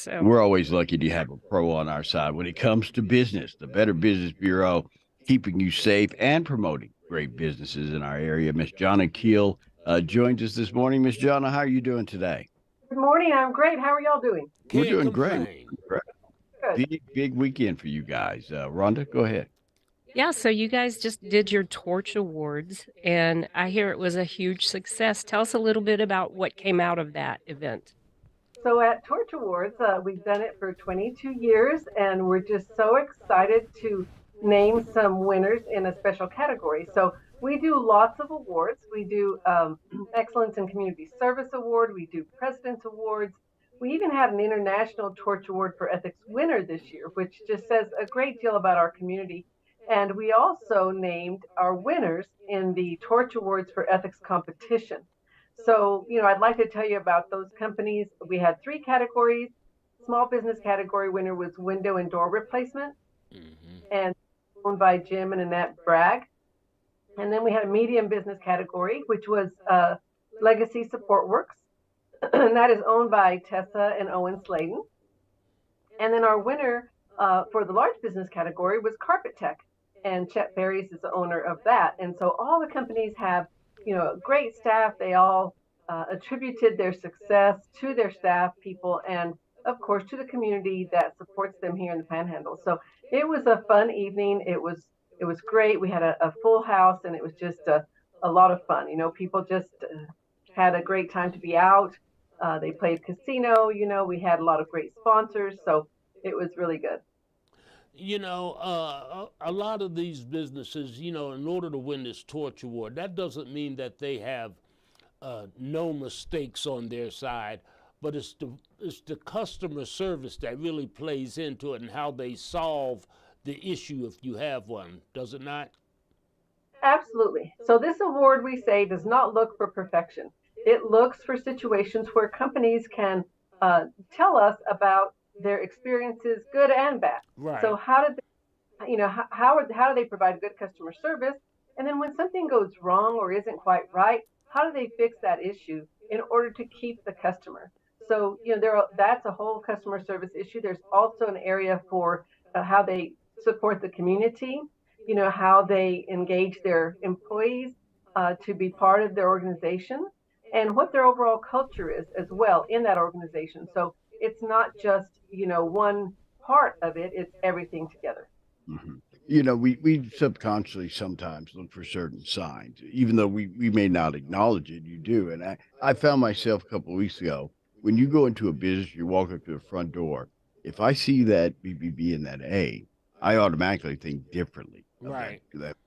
So, We're always lucky to have a pro on our side when it comes to business. The Better Business Bureau, keeping you safe and promoting great businesses in our area. Miss Janna Kiehl joins us this morning. Miss Janna, how are you doing today? Good morning. I'm great. How are y'all doing? We're can't doing great. We're complain. doing great. Good. Big weekend for you guys. Rhonda, go ahead. yeah, so you guys just did your Torch Awards, and I hear it was a huge success. Tell us a little bit about what came out of that event. So at Torch Awards, we've done it for 22 years, and we're just so excited to name some winners in a special category. So we do lots of awards. We do Excellence in Community Service Award. We do President's Awards. We even had an International Torch Award for Ethics winner this year, which just says a great deal about our community. And we also named our winners in the Torch Awards for Ethics competition. So, I'd like to tell you about those companies. We had three categories. Small business category winner was window and door replacement, Hmm. and owned by Jim and Annette Bragg. And then we had a medium business category, which was Legacy Support Works, and that is owned by Tessa and Owen Sladen. And then our winner for the large business category was Carpet Tech, and Chet Berries is the owner of that. And so all the companies have, great staff. They all attributed their success to their staff people and, of course, to the community that supports them here in the Panhandle. So it was a fun evening. It was great. We had a full house, and it was just a lot of fun. People just had a great time to be out. They played casino. We had a lot of great sponsors, so it was really good. A lot of these businesses, in order to win this Torch Award, that doesn't mean that they have no mistakes on their side, but it's the customer service that really plays into it and how they solve the issue if you have one, does it not? Absolutely. So this award, we say, does not look for perfection. It looks for situations where companies can tell us about their experiences, good and bad. So Right. how did they, how do they provide good customer service? And then when something goes wrong or isn't quite right, how do they fix that issue in order to keep the customer? So that's a whole customer service issue. There's also an area for how they support the community. How they engage their employees to be part of their organization, and what their overall culture is as well in that organization. So it's not just one part of it; it's everything together. Mhm. We subconsciously sometimes look for certain signs, even though we may not acknowledge it. You do, and I found myself a couple of weeks ago when you go into a business, you walk up to the front door. If I see that BBB and that A, I automatically think differently of that Right. that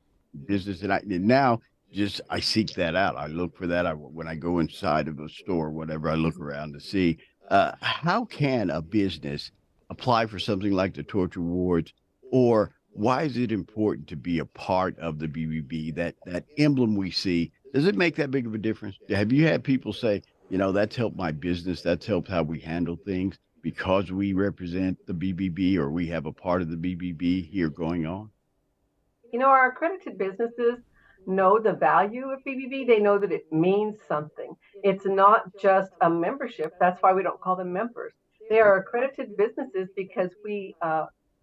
business, and now just I seek that out. I look for that. When I go inside of a store, whatever, I look around to see how can a business apply for something like the Torch Awards, or why is it important to be a part of the BBB? That emblem we see, does it make that big of a difference? Have you had people say, that's helped my business, that's helped how we handle things because we represent the BBB or we have a part of the BBB here going on? Our accredited businesses know the value of BBB. They know that it means something. It's not just a membership. That's why we don't call them members. They are accredited businesses because we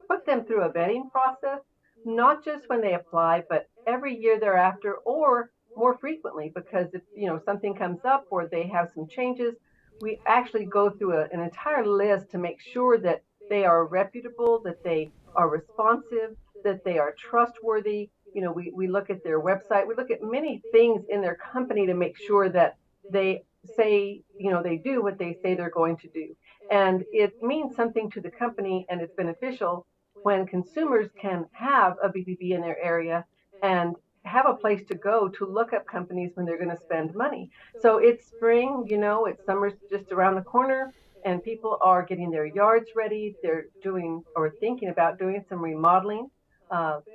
put them through a vetting process, not just when they apply, but every year thereafter or more frequently, because if something comes up or they have some changes, we actually go through an entire list to make sure that they are reputable, that they are responsive, that they are trustworthy. We look at their website, we look at many things in their company to make sure that they say, they do what they say they're going to do. And it means something to the company, and it's beneficial when consumers can have a BBB in their area and have a place to go to look up companies when they're going to spend money. So it's spring, it's summer's just around the corner, and people are getting their yards ready. They're doing or thinking about doing some remodeling.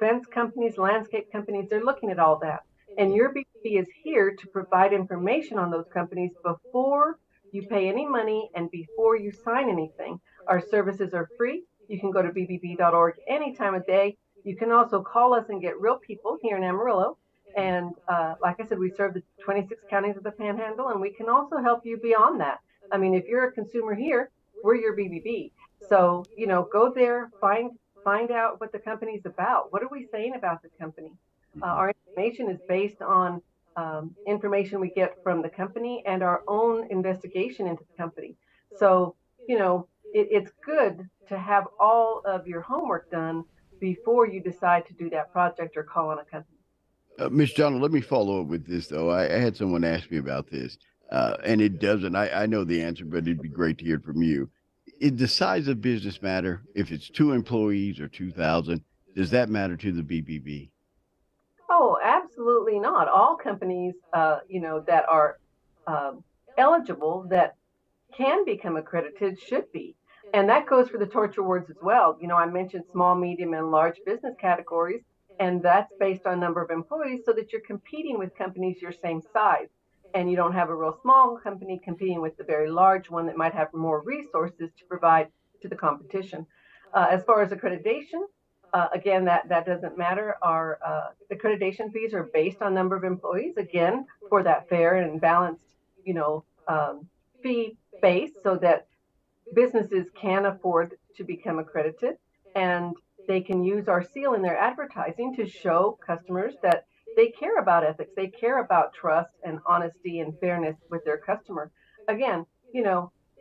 Fence companies, landscape companies, they're looking at all that. And your BBB is here to provide information on those companies before you pay any money and before you sign anything. Our services are free. You can go to bbb.org any time of day. You can also call us and get real people here in Amarillo. And like I said, we serve the 26 counties of the Panhandle, and we can also help you beyond that. I mean, if you're a consumer here, we're your BBB. So, go there, find out what the company's about. What are we saying about the company? Mhm. Our information is based on information we get from the company and our own investigation into the company. So, it's good to have all of your homework done before you decide to do that project or call on a company. Miss John, let me follow up with this though. I had someone ask me about this, and it doesn't. I know the answer, but it'd be great to hear it from you. The size of business matter? If it's 2 employees or 2,000, does that matter to the BBB? Oh, absolutely not. All companies, that are um, eligible that can become accredited should be. And that goes for the torch awards as well. I mentioned small, medium, and large business categories, and that's based on number of employees so that you're competing with companies your same size. And you don't have a real small company competing with the very large one that might have more resources to provide to the competition. As far as accreditation, again, that doesn't matter. Our accreditation fees are based on number of employees, again, for that fair and balanced, you know, um, fee base so that businesses can afford to become accredited and they can use our seal in their advertising to show customers that they care about ethics, they care about trust and honesty and fairness with their customer. Again,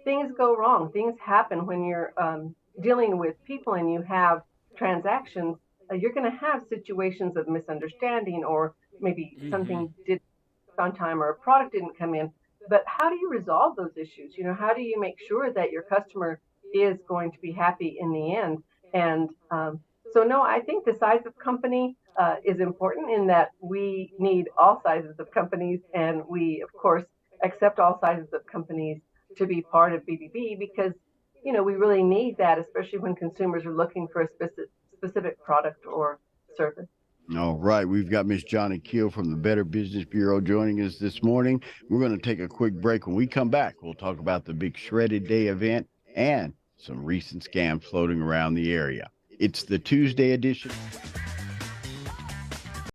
things go wrong, things happen when you're dealing with people and you have transactions. You're going to have situations of misunderstanding, or maybe Hmm. something did on time or a product didn't come in. But how do you resolve those issues? How do you make sure that your customer is going to be happy in the end? And so, no, I think the size of company is important in that we need all sizes of companies, and we, of course, accept all sizes of companies to be part of BBB because we really need that, especially when consumers are looking for a specific product or service. All right, we've got Miss Janna Kiehl from the Better Business Bureau joining us this morning. We're going to take a quick break. When we come back, we'll talk about the big Shredded Day event and some recent scams floating around the area. It's the Tuesday edition